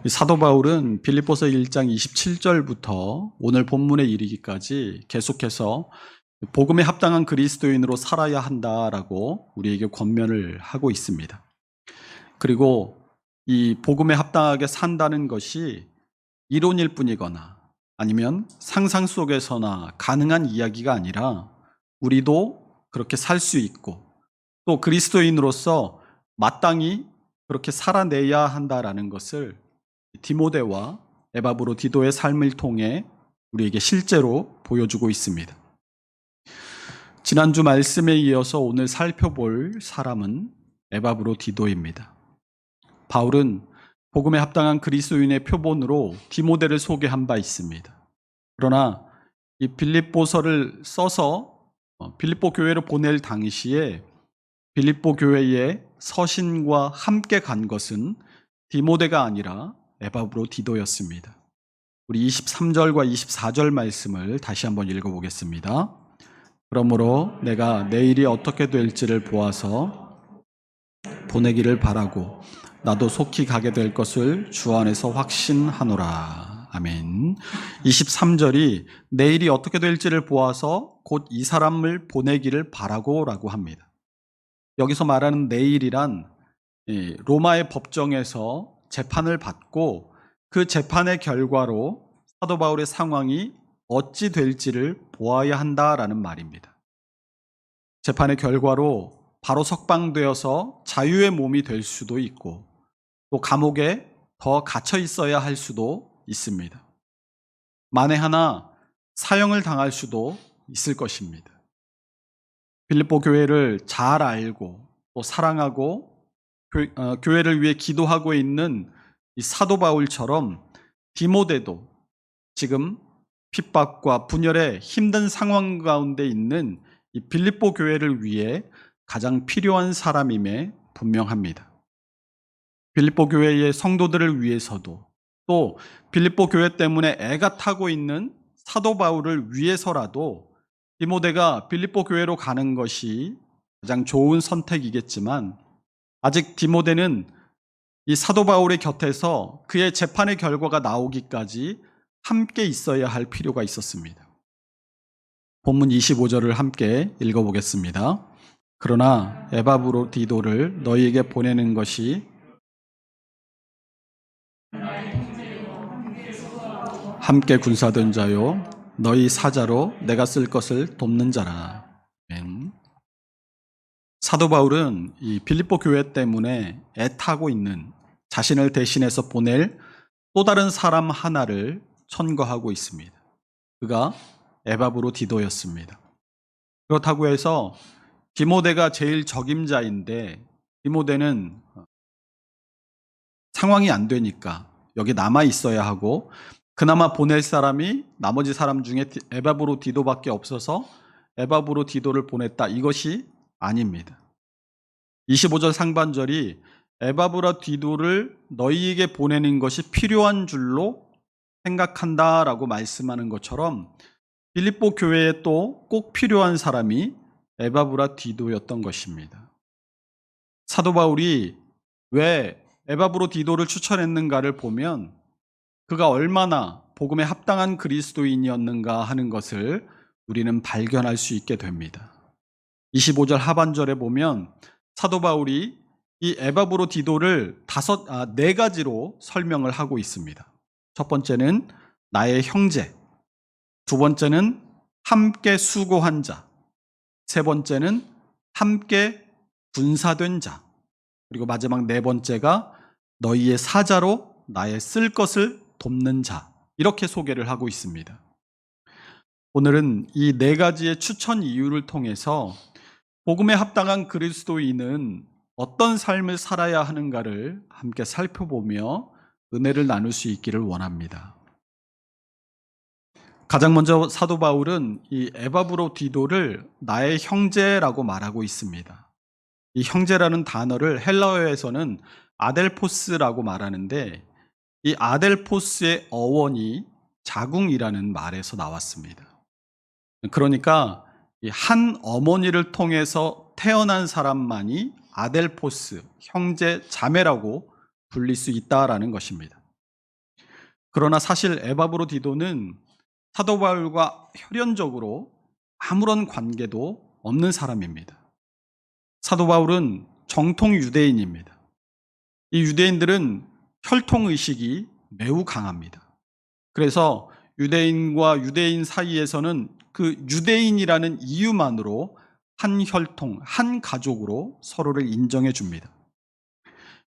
사도 바울은 빌립보서 1장 27절부터 오늘 본문에 이르기까지 계속해서 복음에 합당한 그리스도인으로 살아야 한다라고 우리에게 권면을 하고 있습니다. 그리고 이 복음에 합당하게 산다는 것이 이론일 뿐이거나 아니면 상상 속에서나 가능한 이야기가 아니라 우리도 그렇게 살 수 있고 또 그리스도인으로서 마땅히 그렇게 살아내야 한다라는 것을 디모데와 에바브로디도의 삶을 통해 우리에게 실제로 보여주고 있습니다. 지난주 말씀에 이어서 오늘 살펴볼 사람은 에바브로디도입니다. 바울은 복음에 합당한 그리스도인의 표본으로 디모데를 소개한 바 있습니다. 그러나 이 빌립보서를 써서 빌립보 교회로 보낼 당시에 빌립보 교회의 서신과 함께 간 것은 디모데가 아니라 에바브로디도였습니다. 우리 23절과 24절 말씀을 다시 한번 읽어보겠습니다. 그러므로 내가 내일이 어떻게 될지를 보아서 보내기를 바라고 나도 속히 가게 될 것을 주 안에서 확신하노라. 아멘. 23절이 내일이 어떻게 될지를 보아서 곧 이 사람을 보내기를 바라고 라고 합니다. 여기서 말하는 내일이란 로마의 법정에서 재판을 받고 그 재판의 결과로 사도 바울의 상황이 어찌 될지를 보아야 한다라는 말입니다. 재판의 결과로 바로 석방되어서 자유의 몸이 될 수도 있고 또 감옥에 더 갇혀 있어야 할 수도 있습니다. 만에 하나 사형을 당할 수도 있을 것입니다. 빌립보 교회를 잘 알고 또 사랑하고 교회를 위해 기도하고 있는 이 사도 바울처럼 디모데도 지금 핍박과 분열의 힘든 상황 가운데 있는 이 빌립보 교회를 위해 가장 필요한 사람임에 분명합니다. 빌립보 교회의 성도들을 위해서도 또 빌립보 교회 때문에 애가 타고 있는 사도 바울을 위해서라도 디모데가 빌립보 교회로 가는 것이 가장 좋은 선택이겠지만 아직 디모데는 이 사도 바울의 곁에서 그의 재판의 결과가 나오기까지 함께 있어야 할 필요가 있었습니다. 본문 25절을 함께 읽어보겠습니다. 그러나 에바브로디도를 너희에게 보내는 것이 함께 군사된 자요 너희 사자로 내가 쓸 것을 돕는 자라. 아멘. 사도 바울은 이 빌립보 교회 때문에 애타고 있는 자신을 대신해서 보낼 또 다른 사람 하나를 천거하고 있습니다. 그가 에바브로디도였습니다. 그렇다고 해서 디모데가 제일 적임자인데 디모데는 상황이 안 되니까 여기 남아 있어야 하고 그나마 보낼 사람이 나머지 사람 중에 에바브로디도밖에 없어서 에바브로디도를 보냈다. 이것이 아닙니다. 25절 상반절이 에바브로디도를 너희에게 보내는 것이 필요한 줄로 생각한다라고 말씀하는 것처럼 빌립보 교회에 또 꼭 필요한 사람이 에바브로디도였던 것입니다. 사도 바울이 왜 에바브로디도를 추천했는가를 보면 그가 얼마나 복음에 합당한 그리스도인이었는가 하는 것을 우리는 발견할 수 있게 됩니다. 25절 하반절에 보면 사도 바울이 이 에바브로디도를 네 가지로 설명을 하고 있습니다. 첫 번째는 나의 형제, 두 번째는 함께 수고한 자, 세 번째는 함께 군사된 자, 그리고 마지막 네 번째가 너희의 사자로 나의 쓸 것을 돕는 자, 이렇게 소개를 하고 있습니다. 오늘은 이 네 가지의 추천 이유를 통해서 복음에 합당한 그리스도인은 어떤 삶을 살아야 하는가를 함께 살펴보며 은혜를 나눌 수 있기를 원합니다. 가장 먼저 사도 바울은 이 에바브로디도를 나의 형제라고 말하고 있습니다. 이 형제라는 단어를 헬라어에서는 아델포스라고 말하는데 이 아델포스의 어원이 자궁이라는 말에서 나왔습니다. 그러니까 한 어머니를 통해서 태어난 사람만이 아델포스, 형제, 자매라고 불릴 수 있다라는 것입니다. 그러나 사실 에바브로디도는 사도 바울과 혈연적으로 아무런 관계도 없는 사람입니다. 사도 바울은 정통 유대인입니다. 이 유대인들은 혈통의식이 매우 강합니다. 그래서 유대인과 유대인 사이에서는 그 유대인이라는 이유만으로 한 혈통, 한 가족으로 서로를 인정해 줍니다.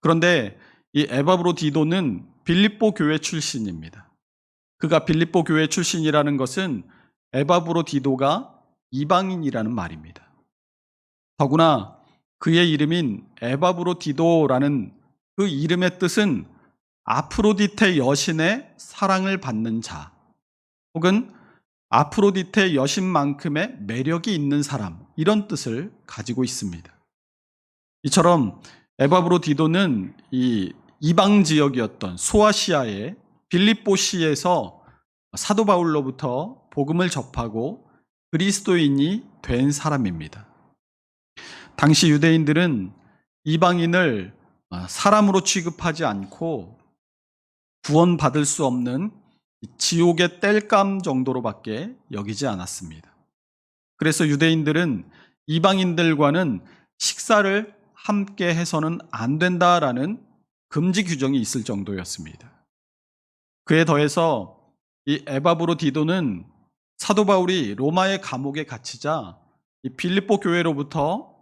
그런데 이 에바브로디도는 빌립보 교회 출신입니다. 그가 빌립보 교회 출신이라는 것은 에바브로디도가 이방인이라는 말입니다. 더구나 그의 이름인 에바브로디도라는 그 이름의 뜻은 아프로디테 여신의 사랑을 받는 자, 혹은 아프로디테 여신만큼의 매력이 있는 사람, 이런 뜻을 가지고 있습니다. 이처럼 에바브로디도는 이 이방 지역이었던 소아시아의 빌립보시에서 사도 바울로부터 복음을 접하고 그리스도인이 된 사람입니다. 당시 유대인들은 이방인을 사람으로 취급하지 않고 구원받을 수 없는 지옥의 땔감 정도로밖에 여기지 않았습니다. 그래서 유대인들은 이방인들과는 식사를 함께 해서는 안 된다라는 금지 규정이 있을 정도였습니다. 그에 더해서 이 에바브로디도는 사도 바울이 로마의 감옥에 갇히자 이 빌립보 교회로부터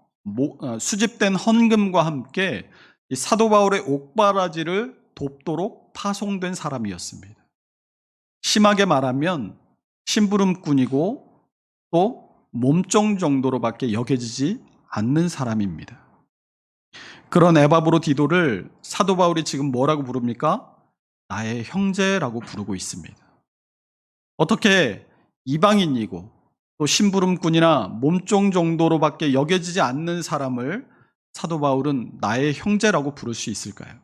수집된 헌금과 함께 이 사도 바울의 옥바라지를 돕도록 파송된 사람이었습니다. 심하게 말하면 심부름꾼이고 또 몸종 정도로밖에 여겨지지 않는 사람입니다. 그런 에바브로디도를 사도 바울이 지금 뭐라고 부릅니까? 나의 형제라고 부르고 있습니다. 어떻게 이방인이고 또 심부름꾼이나 몸종 정도로밖에 여겨지지 않는 사람을 사도 바울은 나의 형제라고 부를 수 있을까요?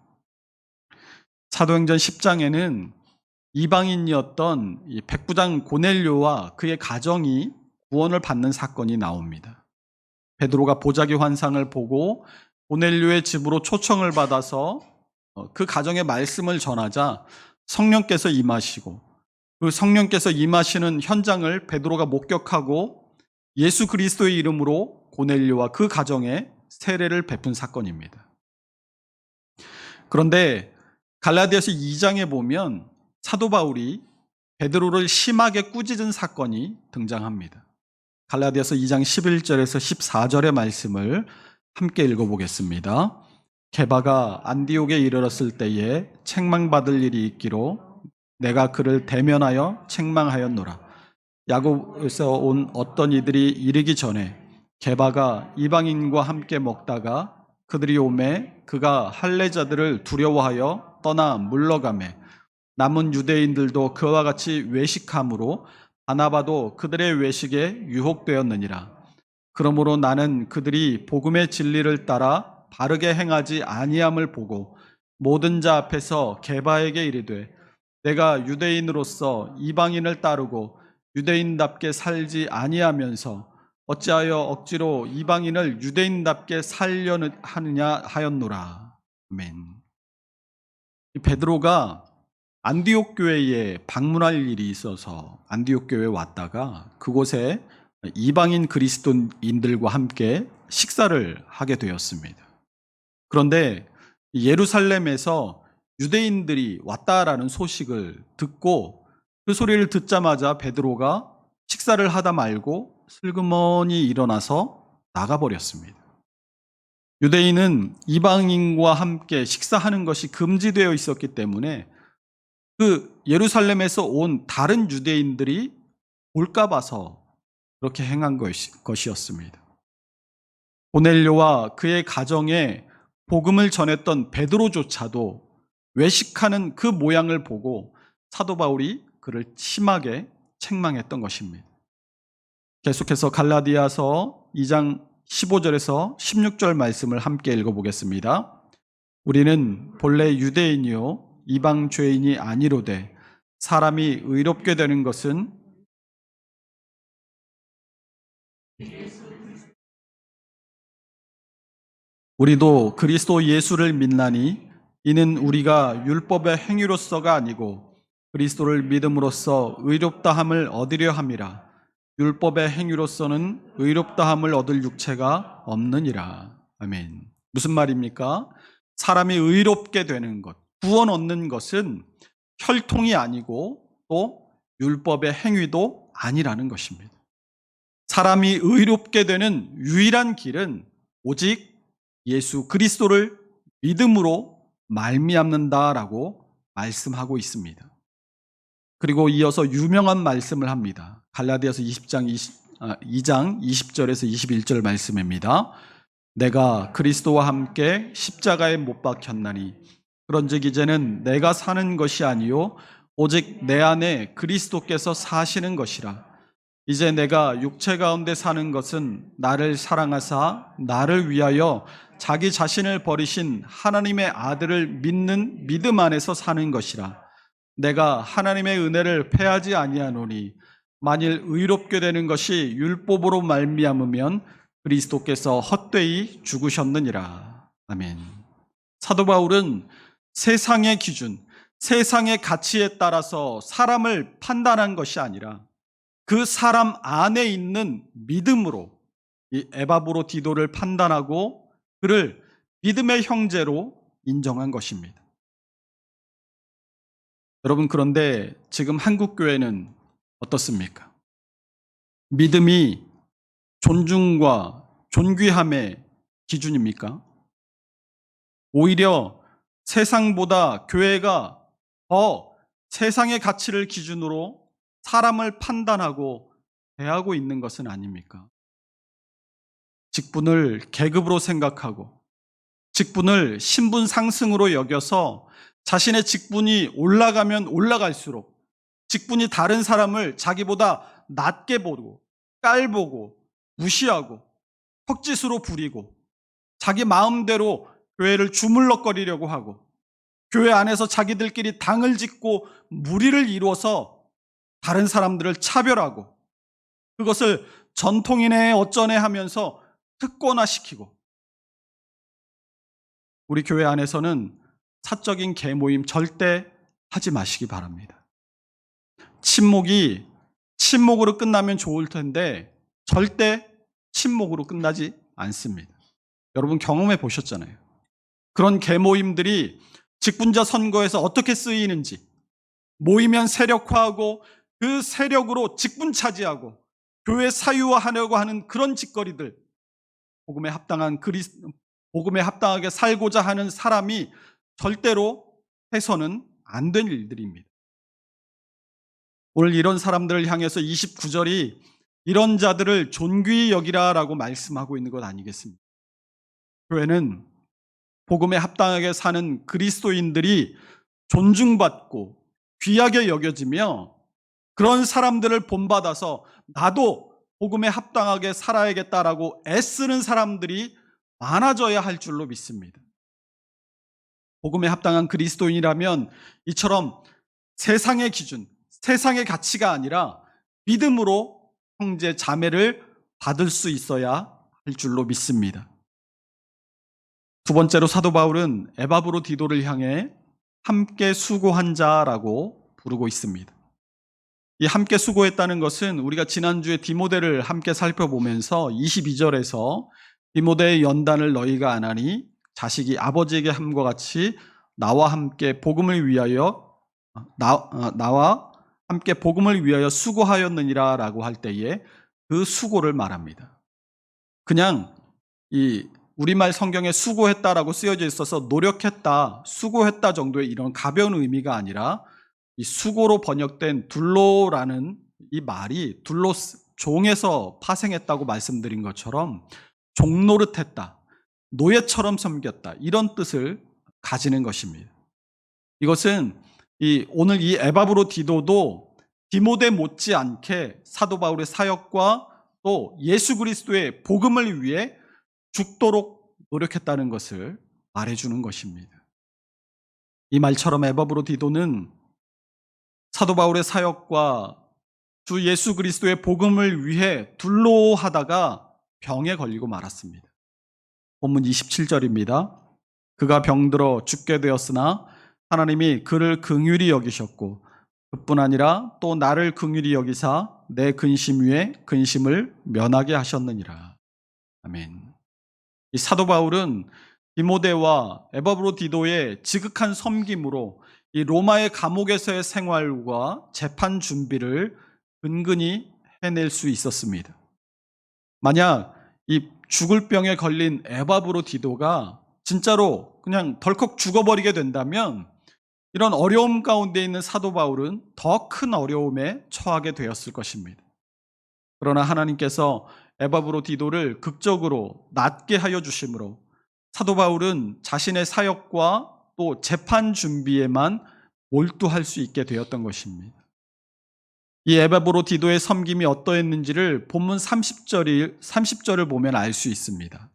사도행전 10장에는 이방인이었던 이 백부장 고넬료와 그의 가정이 구원을 받는 사건이 나옵니다. 베드로가 보자기 환상을 보고 고넬료의 집으로 초청을 받아서 그 가정의 말씀을 전하자 성령께서 임하시고 그 성령께서 임하시는 현장을 베드로가 목격하고 예수 그리스도의 이름으로 고넬료와 그 가정에 세례를 베푼 사건입니다. 그런데 갈라디아서 2장에 보면 사도 바울이 베드로를 심하게 꾸짖은 사건이 등장합니다. 갈라디아서 2장 11절에서 14절의 말씀을 함께 읽어보겠습니다. 게바가 안디옥에 이르렀을 때에 책망받을 일이 있기로 내가 그를 대면하여 책망하였노라. 야곱에서 온 어떤 이들이 이르기 전에 게바가 이방인과 함께 먹다가 그들이 오매 그가 할례자들을 두려워하여 떠나 물러가매 남은 유대인들도 그와 같이 외식함으로 바나바도 그들의 외식에 유혹되었느니라. 그러므로 나는 그들이 복음의 진리를 따라 바르게 행하지 아니함을 보고 모든 자 앞에서 게바에게 이르되 내가 유대인으로서 이방인을 따르고 유대인답게 살지 아니하면서 어찌하여 억지로 이방인을 유대인답게 살려 하느냐 하였노라. 아멘. 베드로가 안디옥 교회에 방문할 일이 있어서 안디옥 교회에 왔다가 그곳에 이방인 그리스도인들과 함께 식사를 하게 되었습니다. 그런데 예루살렘에서 유대인들이 왔다라는 소식을 듣고 그 소리를 듣자마자 베드로가 식사를 하다 말고 슬그머니 일어나서 나가버렸습니다. 유대인은 이방인과 함께 식사하는 것이 금지되어 있었기 때문에 그 예루살렘에서 온 다른 유대인들이 볼까 봐서 그렇게 행한 것이었습니다. 고넬료와 그의 가정에 복음을 전했던 베드로조차도 외식하는 그 모양을 보고 사도 바울이 그를 심하게 책망했던 것입니다. 계속해서 갈라디아서 2장 15절에서 16절 말씀을 함께 읽어보겠습니다. 우리는 본래 유대인이요 이방 죄인이 아니로되 사람이 의롭게 되는 것은 우리도 그리스도 예수를 믿나니 이는 우리가 율법의 행위로서가 아니고 그리스도를 믿음으로써 의롭다함을 얻으려 함이라. 율법의 행위로서는 의롭다함을 얻을 육체가 없느니라. 아멘. 무슨 말입니까? 사람이 의롭게 되는 것, 구원 얻는 것은 혈통이 아니고 또 율법의 행위도 아니라는 것입니다. 사람이 의롭게 되는 유일한 길은 오직 예수 그리스도를 믿음으로 말미암는다라고 말씀하고 있습니다. 그리고 이어서 유명한 말씀을 합니다. 갈라디아서 2장 20절에서 21절 말씀입니다. 내가 그리스도와 함께 십자가에 못 박혔나니 그런즉 이제는 내가 사는 것이 아니요 오직 내 안에 그리스도께서 사시는 것이라. 이제 내가 육체 가운데 사는 것은 나를 사랑하사 나를 위하여 자기 자신을 버리신 하나님의 아들을 믿는 믿음 안에서 사는 것이라. 내가 하나님의 은혜를 패하지 아니하노니 만일 의롭게 되는 것이 율법으로 말미암으면 그리스도께서 헛되이 죽으셨느니라. 아멘. 사도 바울은 세상의 기준, 세상의 가치에 따라서 사람을 판단한 것이 아니라 그 사람 안에 있는 믿음으로 이 에바브로디도를 판단하고 그를 믿음의 형제로 인정한 것입니다. 여러분, 그런데 지금 한국 교회는 어떻습니까? 믿음이 존중과 존귀함의 기준입니까? 오히려 세상보다 교회가 더 세상의 가치를 기준으로 사람을 판단하고 대하고 있는 것은 아닙니까? 직분을 계급으로 생각하고 직분을 신분 상승으로 여겨서 자신의 직분이 올라가면 올라갈수록 직분이 다른 사람을 자기보다 낮게 보고 깔보고 무시하고 턱짓으로 부리고 자기 마음대로 교회를 주물럭거리려고 하고 교회 안에서 자기들끼리 당을 짓고 무리를 이루어서 다른 사람들을 차별하고 그것을 전통이네 어쩌네 하면서 특권화시키고, 우리 교회 안에서는 사적인 계모임 절대 하지 마시기 바랍니다. 침묵으로 끝나면 좋을 텐데 절대 침묵으로 끝나지 않습니다. 여러분 경험해 보셨잖아요. 그런 계모임들이 직분자 선거에서 어떻게 쓰이는지, 모이면 세력화하고 그 세력으로 직분 차지하고 교회 사유화하려고 하는 그런 짓거리들, 복음에 합당하게 살고자 하는 사람이 절대로 해서는 안 될 일들입니다. 오늘 이런 사람들을 향해서 29절이 이런 자들을 존귀히 여기라라고 말씀하고 있는 것 아니겠습니까? 교회는 복음에 합당하게 사는 그리스도인들이 존중받고 귀하게 여겨지며 그런 사람들을 본받아서 나도 복음에 합당하게 살아야겠다라고 애쓰는 사람들이 많아져야 할 줄로 믿습니다. 복음에 합당한 그리스도인이라면 이처럼 세상의 기준, 세상의 가치가 아니라 믿음으로 형제 자매를 받을 수 있어야 할 줄로 믿습니다. 두 번째로 사도 바울은 에바브로디도를 향해 함께 수고한 자라고 부르고 있습니다. 이 함께 수고했다는 것은 우리가 지난주에 디모데를 함께 살펴보면서 22절에서 디모데의 연단을 너희가 안 하니 자식이 아버지에게 함과 같이 나와 함께 복음을 위하여 수고하였느니라 라고 할 때에 그 수고를 말합니다. 그냥 이 우리말 성경에 수고했다라고 쓰여져 있어서 노력했다, 수고했다 정도의 이런 가벼운 의미가 아니라 이 수고로 번역된 둘로라는 이 말이 종에서 파생했다고 말씀드린 것처럼 종노릇했다, 노예처럼 섬겼다, 이런 뜻을 가지는 것입니다. 이것은 오늘 이 에바브로디도도 디모데 못지않게 사도 바울의 사역과 또 예수 그리스도의 복음을 위해 죽도록 노력했다는 것을 말해주는 것입니다. 이 말처럼 에바브로디도는 사도 바울의 사역과 주 예수 그리스도의 복음을 위해 둘로하다가 병에 걸리고 말았습니다. 본문 27절입니다. 그가 병들어 죽게 되었으나 하나님이 그를 긍휼히 여기셨고 그뿐 아니라 또 나를 긍휼히 여기사 내 근심 위에 근심을 면하게 하셨느니라. 아멘. 이 사도 바울은 디모데와 에바브로디도의 지극한 섬김으로 이 로마의 감옥에서의 생활과 재판 준비를 은근히 해낼 수 있었습니다. 만약 이 죽을 병에 걸린 에바브로디도가 진짜로 그냥 덜컥 죽어버리게 된다면 이런 어려움 가운데 있는 사도 바울은 더 큰 어려움에 처하게 되었을 것입니다. 그러나 하나님께서 에바브로디도를 극적으로 낫게 하여 주심으로 사도 바울은 자신의 사역과 또 재판 준비에만 몰두할 수 있게 되었던 것입니다. 이 에바브로디도의 섬김이 어떠했는지를 본문 30절을 보면 알 수 있습니다.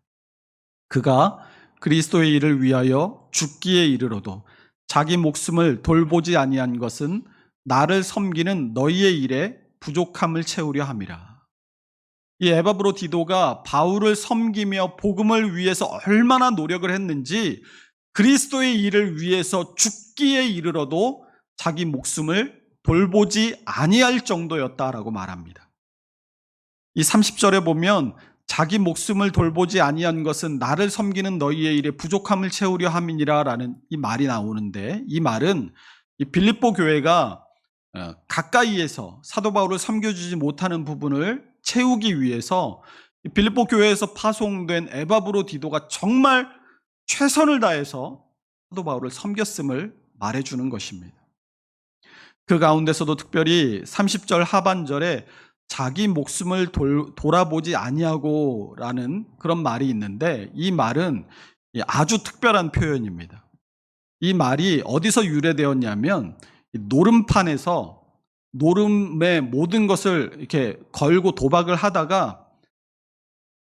그가 그리스도의 일을 위하여 죽기에 이르러도 자기 목숨을 돌보지 아니한 것은 나를 섬기는 너희의 일에 부족함을 채우려 함이라. 이 에바브로디도가 바울을 섬기며 복음을 위해서 얼마나 노력을 했는지 그리스도의 일을 위해서 죽기에 이르러도 자기 목숨을 돌보지 아니할 정도였다라고 말합니다. 이 30절에 보면 자기 목숨을 돌보지 아니한 것은 나를 섬기는 너희의 일에 부족함을 채우려 함이니라 라는 이 말이 나오는데, 이 말은 이 빌립보 교회가 가까이에서 사도 바울을 섬겨주지 못하는 부분을 채우기 위해서 빌립보 교회에서 파송된 에바브로디도가 정말 최선을 다해서 사도 바울을 섬겼음을 말해주는 것입니다. 그 가운데서도 특별히 30절 하반절에 자기 목숨을 돌아보지 아니하고 라는 그런 말이 있는데, 이 말은 아주 특별한 표현입니다. 이 말이 어디서 유래되었냐면 노름판에서 노름의 모든 것을 이렇게 걸고 도박을 하다가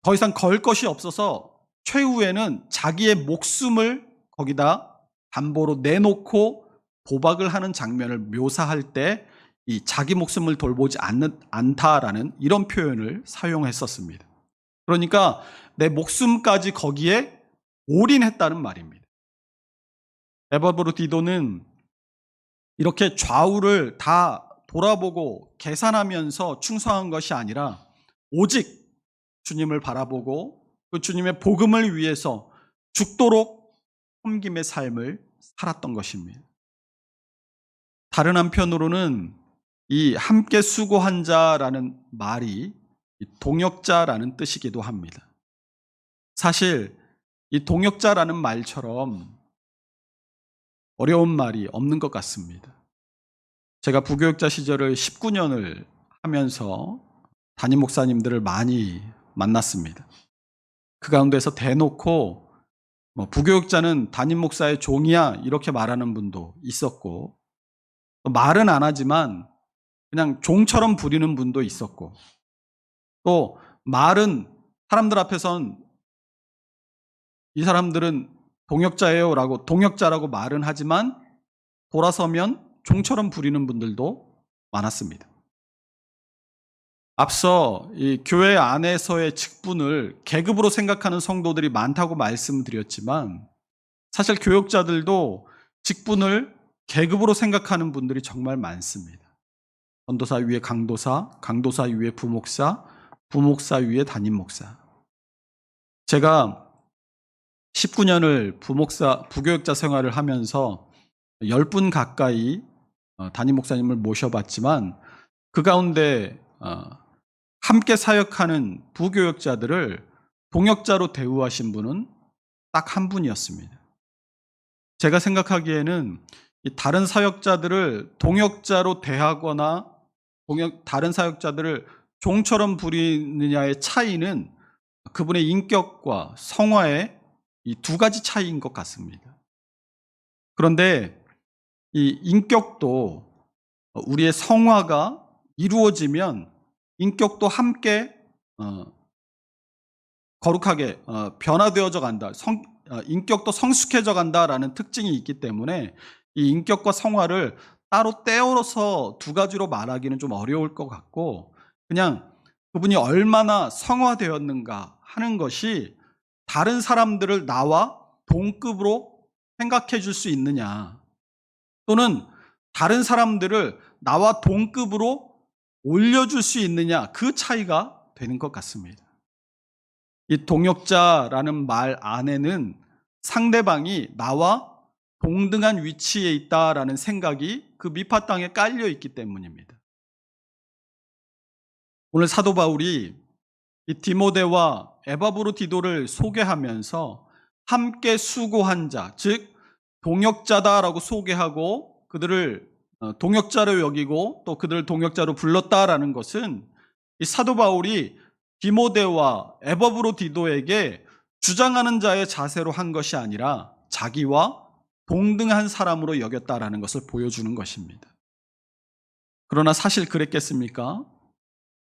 더 이상 걸 것이 없어서 최후에는 자기의 목숨을 거기다 담보로 내놓고 도박을 하는 장면을 묘사할 때 이 자기 목숨을 돌보지 않다라는 이런 표현을 사용했었습니다. 그러니까 내 목숨까지 거기에 올인했다는 말입니다. 에바브로디도는 이렇게 좌우를 다 돌아보고 계산하면서 충성한 것이 아니라 오직 주님을 바라보고 그 주님의 복음을 위해서 죽도록 섬김의 삶을 살았던 것입니다. 다른 한편으로는 이 함께 수고한 자라는 말이 동역자라는 뜻이기도 합니다. 사실 이 동역자라는 말처럼 어려운 말이 없는 것 같습니다. 제가 부교육자 시절을 19년을 하면서 담임 목사님들을 많이 만났습니다. 그 가운데서 대놓고 부교육자는 담임 목사의 종이야 이렇게 말하는 분도 있었고, 말은 안 하지만 그냥 종처럼 부리는 분도 있었고, 또 말은 사람들 앞에선 이 사람들은 동역자예요 라고 동역자라고 말은 하지만 돌아서면 종처럼 부리는 분들도 많았습니다. 앞서 이 교회 안에서의 직분을 계급으로 생각하는 성도들이 많다고 말씀드렸지만, 사실 교역자들도 직분을 계급으로 생각하는 분들이 정말 많습니다. 전도사 위에 강도사, 강도사 위에 부목사, 부목사 위에 담임 목사. 제가 19년을 부교역자 생활을 하면서 10분 가까이 담임 목사님을 모셔봤지만, 그 가운데 함께 사역하는 부교역자들을 동역자로 대우하신 분은 딱 한 분이었습니다. 제가 생각하기에는 다른 사역자들을 동역자로 대하거나 다른 사역자들을 종처럼 부리느냐의 차이는 그분의 인격과 성화의 이 두 가지 차이인 것 같습니다. 그런데 이 인격도 우리의 성화가 이루어지면 인격도 함께 거룩하게 변화되어져 간다. 인격도 성숙해져 간다라는 특징이 있기 때문에 이 인격과 성화를 따로 떼어서 두 가지로 말하기는 좀 어려울 것 같고, 그냥 그분이 얼마나 성화되었는가 하는 것이 다른 사람들을 나와 동급으로 생각해 줄 수 있느냐, 또는 다른 사람들을 나와 동급으로 올려줄 수 있느냐, 그 차이가 되는 것 같습니다. 이 동역자라는 말 안에는 상대방이 나와 동등한 위치에 있다라는 생각이 그 밑바탕에 깔려 있기 때문입니다. 오늘 사도 바울이 이 디모데와 에바브로디도를 소개하면서 함께 수고한 자, 즉 동역자다라고 소개하고 그들을 동역자로 여기고 또 그들을 동역자로 불렀다라는 것은 이 사도 바울이 디모데와 에바브로디도에게 주장하는 자의 자세로 한 것이 아니라 자기와 동등한 사람으로 여겼다라는 것을 보여주는 것입니다. 그러나 사실 그랬겠습니까?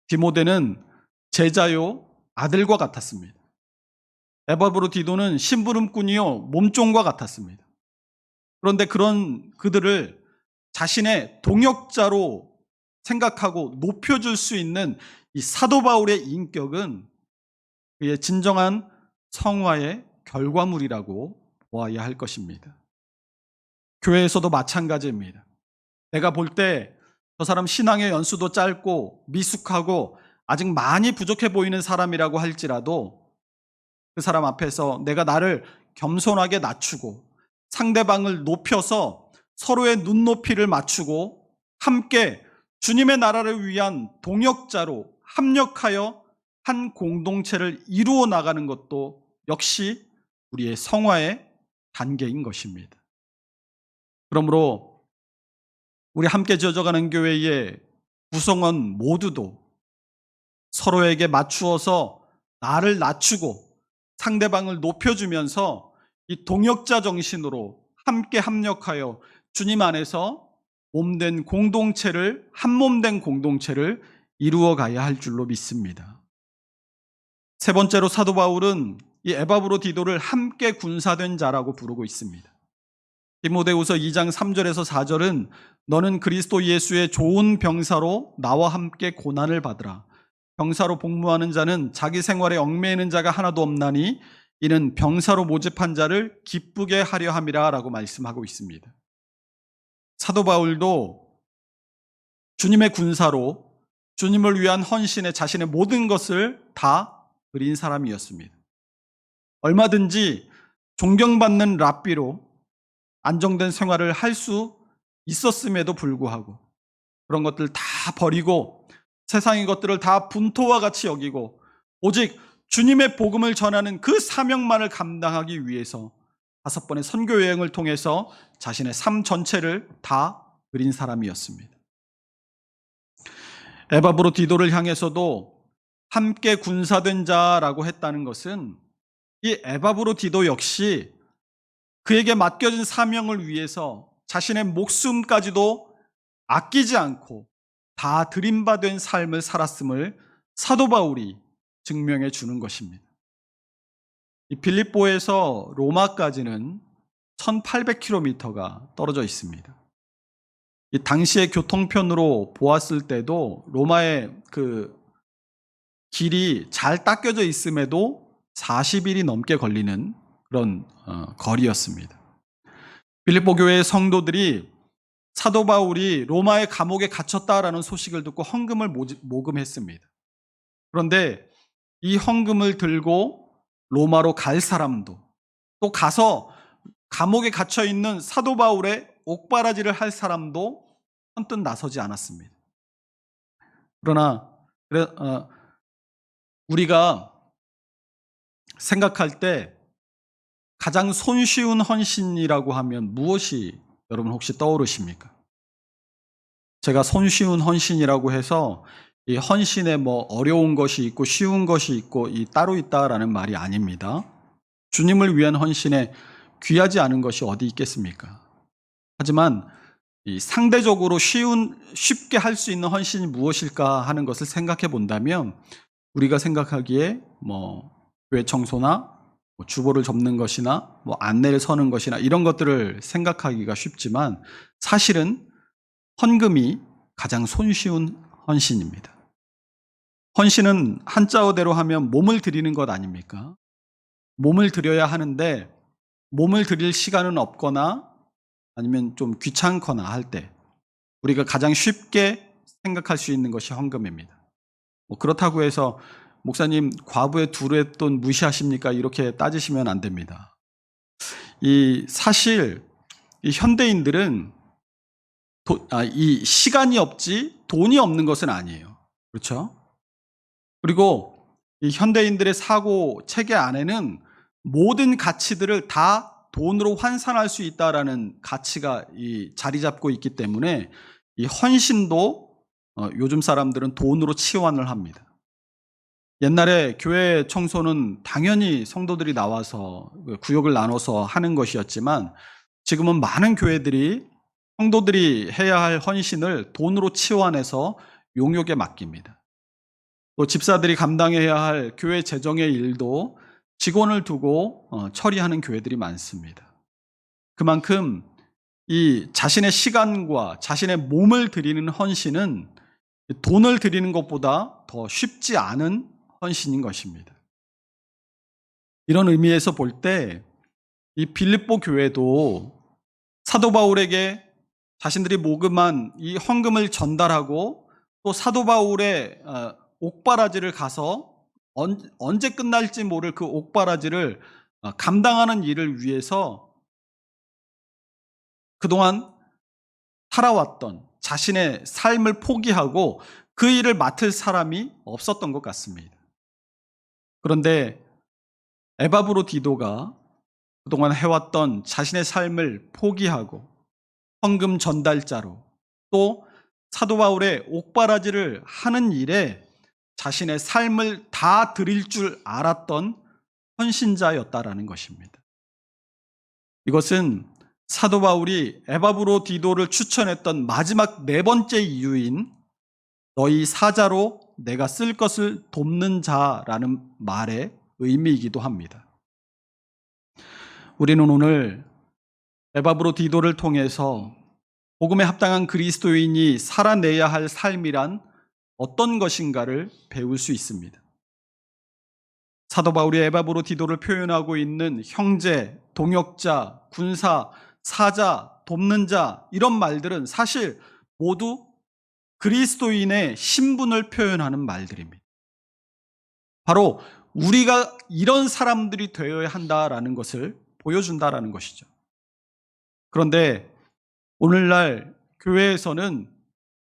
디모데는 제자요 아들과 같았습니다. 에바브로디도는 심부름꾼이요 몸종과 같았습니다. 그런데 그런 그들을 자신의 동역자로 생각하고 높여줄 수 있는 이 사도 바울의 인격은 그의 진정한 성화의 결과물이라고 보아야 할 것입니다. 교회에서도 마찬가지입니다. 내가 볼 때 저 사람 신앙의 연수도 짧고 미숙하고 아직 많이 부족해 보이는 사람이라고 할지라도 그 사람 앞에서 내가 나를 겸손하게 낮추고 상대방을 높여서 서로의 눈높이를 맞추고 함께 주님의 나라를 위한 동역자로 합력하여 한 공동체를 이루어 나가는 것도 역시 우리의 성화의 단계인 것입니다. 그러므로 우리 함께 지어져가는 교회의 구성원 모두도 서로에게 맞추어서 나를 낮추고 상대방을 높여주면서 이 동역자 정신으로 함께 합력하여 주님 안에서 몸된 공동체를, 한 몸된 공동체를 이루어 가야 할 줄로 믿습니다. 세 번째로 사도 바울은 이 에바브로디도를 함께 군사된 자라고 부르고 있습니다. 디모데후서 2장 3절에서 4절은 너는 그리스도 예수의 좋은 병사로 나와 함께 고난을 받으라. 병사로 복무하는 자는 자기 생활에 얽매이는 자가 하나도 없나니 이는 병사로 모집한 자를 기쁘게 하려 함이라 라고 말씀하고 있습니다. 사도 바울도 주님의 군사로 주님을 위한 헌신에 자신의 모든 것을 다 드린 사람이었습니다. 얼마든지 존경받는 랍비로 안정된 생활을 할 수 있었음에도 불구하고 그런 것들 다 버리고 세상의 것들을 다 분토와 같이 여기고 오직 주님의 복음을 전하는 그 사명만을 감당하기 위해서 5번의 선교 여행을 통해서 자신의 삶 전체를 다 드린 사람이었습니다. 에바브로디도를 향해서도 함께 군사된 자라고 했다는 것은 이 에바브로디도 역시 그에게 맡겨진 사명을 위해서 자신의 목숨까지도 아끼지 않고 다 드림받은 삶을 살았음을 사도 바울이 증명해 주는 것입니다. 이 빌립보에서 로마까지는 1800km가 떨어져 있습니다. 이 당시의 교통편으로 보았을 때도 로마의 그 길이 잘 닦여져 있음에도 40일이 넘게 걸리는 그런 거리였습니다. 빌립보 교회의 성도들이 사도 바울이 로마의 감옥에 갇혔다라는 소식을 듣고 헌금을 모금했습니다. 그런데 이 헌금을 들고 로마로 갈 사람도 또 가서 감옥에 갇혀 있는 사도 바울의 옥바라지를 할 사람도 선뜻 나서지 않았습니다. 그러나 우리가 생각할 때 가장 손쉬운 헌신이라고 하면 무엇이 여러분 혹시 떠오르십니까? 제가 손쉬운 헌신이라고 해서 이 헌신에 뭐 어려운 것이 있고 쉬운 것이 있고 따로 있다라는 말이 아닙니다. 주님을 위한 헌신에 귀하지 않은 것이 어디 있겠습니까? 하지만 이 상대적으로 쉽게 할 수 있는 헌신이 무엇일까 하는 것을 생각해 본다면 우리가 생각하기에 교회 청소나 주보를 접는 것이나 안내를 서는 것이나 이런 것들을 생각하기가 쉽지만 사실은 헌금이 가장 손쉬운 헌신입니다. 헌신은 한자어대로 하면 몸을 드리는 것 아닙니까? 몸을 드려야 하는데 몸을 드릴 시간은 없거나 아니면 좀 귀찮거나 할 때 우리가 가장 쉽게 생각할 수 있는 것이 헌금입니다. 그렇다고 해서 목사님 과부의 두루의 돈 무시하십니까? 이렇게 따지시면 안 됩니다. 사실 이 현대인들은 이 시간이 없지 돈이 없는 것은 아니에요. 그렇죠? 그리고 이 현대인들의 사고 체계 안에는 모든 가치들을 다 돈으로 환산할 수 있다라는 가치가 자리 잡고 있기 때문에 이 헌신도 요즘 사람들은 돈으로 치환을 합니다. 옛날에 교회 청소는 당연히 성도들이 나와서 구역을 나눠서 하는 것이었지만 지금은 많은 교회들이 성도들이 해야 할 헌신을 돈으로 치환해서 용역에 맡깁니다. 또 집사들이 감당해야 할 교회 재정의 일도 직원을 두고 처리하는 교회들이 많습니다. 그만큼 이 자신의 시간과 자신의 몸을 드리는 헌신은 돈을 드리는 것보다 더 쉽지 않은 헌신인 것입니다. 이런 의미에서 볼 때 이 빌립보 교회도 사도 바울에게 자신들이 모금한 이 헌금을 전달하고 또 사도 바울의 옥바라지를 가서 언제 끝날지 모를 그 옥바라지를 감당하는 일을 위해서 그동안 살아왔던 자신의 삶을 포기하고 그 일을 맡을 사람이 없었던 것 같습니다. 그런데 에바브로디도가 그동안 해왔던 자신의 삶을 포기하고 헌금 전달자로 또 사도 바울의 옥바라지를 하는 일에 자신의 삶을 다 드릴 줄 알았던 헌신자였다라는 것입니다. 이것은 사도 바울이 에바브로디도를 추천했던 마지막 네 번째 이유인 너희 사자로 내가 쓸 것을 돕는 자라는 말의 의미이기도 합니다. 우리는 오늘 에바브로디도를 통해서 복음에 합당한 그리스도인이 살아내야 할 삶이란 어떤 것인가를 배울 수 있습니다. 사도 바울이 에바브로디도를 표현하고 있는 형제, 동역자, 군사, 사자, 돕는 자 이런 말들은 사실 모두 그리스도인의 신분을 표현하는 말들입니다. 바로 우리가 이런 사람들이 되어야 한다라는 것을 보여준다라는 것이죠. 그런데 오늘날 교회에서는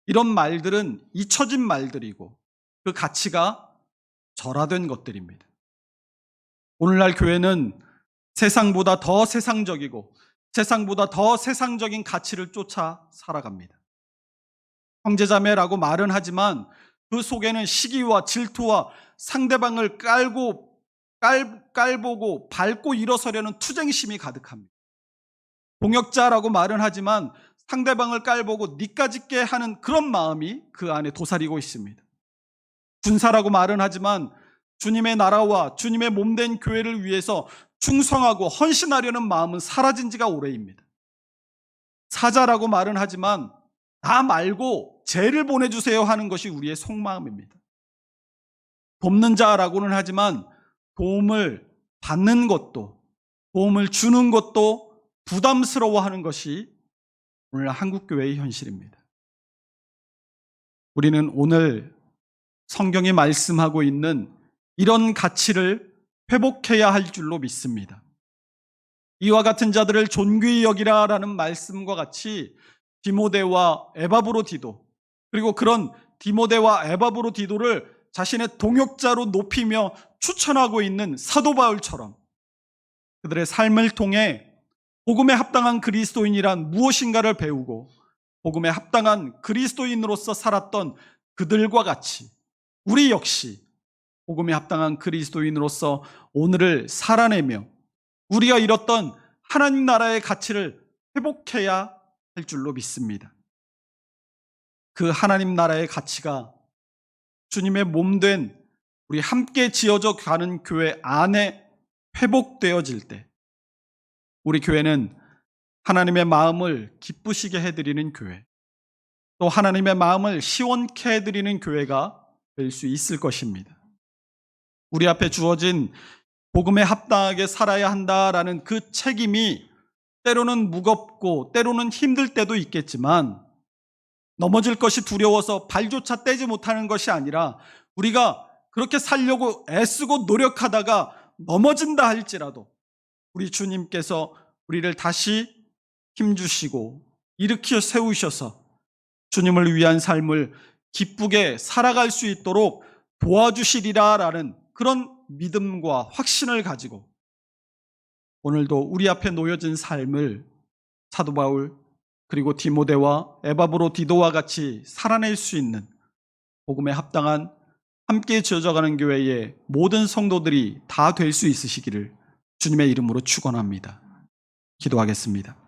이런 말들은 잊혀진 말들이고 그 가치가 절하된 것들입니다. 오늘날 교회는 세상보다 더 세상적이고 세상보다 더 세상적인 가치를 쫓아 살아갑니다. 형제자매라고 말은 하지만 그 속에는 시기와 질투와 상대방을 깔보고 밟고 일어서려는 투쟁심이 가득합니다. 동역자라고 말은 하지만 상대방을 깔보고 니까짓게 하는 그런 마음이 그 안에 도사리고 있습니다. 군사라고 말은 하지만 주님의 나라와 주님의 몸된 교회를 위해서 충성하고 헌신하려는 마음은 사라진 지가 오래입니다. 사자라고 말은 하지만 나 말고 쟤를 보내주세요 하는 것이 우리의 속마음입니다. 돕는 자라고는 하지만 도움을 받는 것도 도움을 주는 것도 부담스러워하는 것이 오늘 한국교회의 현실입니다. 우리는 오늘 성경이 말씀하고 있는 이런 가치를 회복해야 할 줄로 믿습니다. 이와 같은 자들을 존귀히 여기라라는 말씀과 같이 디모데와 에바브로디도 그리고 그런 디모데와 에바브로디도를 자신의 동역자로 높이며 추천하고 있는 사도 바울처럼 그들의 삶을 통해 복음에 합당한 그리스도인이란 무엇인가를 배우고 복음에 합당한 그리스도인으로서 살았던 그들과 같이 우리 역시 복음에 합당한 그리스도인으로서 오늘을 살아내며 우리가 잃었던 하나님 나라의 가치를 회복해야 할 줄로 믿습니다. 그 하나님 나라의 가치가 주님의 몸된 우리 함께 지어져 가는 교회 안에 회복되어질 때 우리 교회는 하나님의 마음을 기쁘시게 해드리는 교회, 또 하나님의 마음을 시원케 해드리는 교회가 될 수 있을 것입니다. 우리 앞에 주어진 복음에 합당하게 살아야 한다라는 그 책임이 때로는 무겁고 때로는 힘들 때도 있겠지만 넘어질 것이 두려워서 발조차 떼지 못하는 것이 아니라 우리가 그렇게 살려고 애쓰고 노력하다가 넘어진다 할지라도 우리 주님께서 우리를 다시 힘주시고 일으켜 세우셔서 주님을 위한 삶을 기쁘게 살아갈 수 있도록 도와주시리라라는 그런 믿음과 확신을 가지고 오늘도 우리 앞에 놓여진 삶을 사도 바울 그리고 디모데와 에바브로디도와 같이 살아낼 수 있는 복음에 합당한 함께 지어져가는 교회의 모든 성도들이 다 될 수 있으시기를 주님의 이름으로 축원합니다. 기도하겠습니다.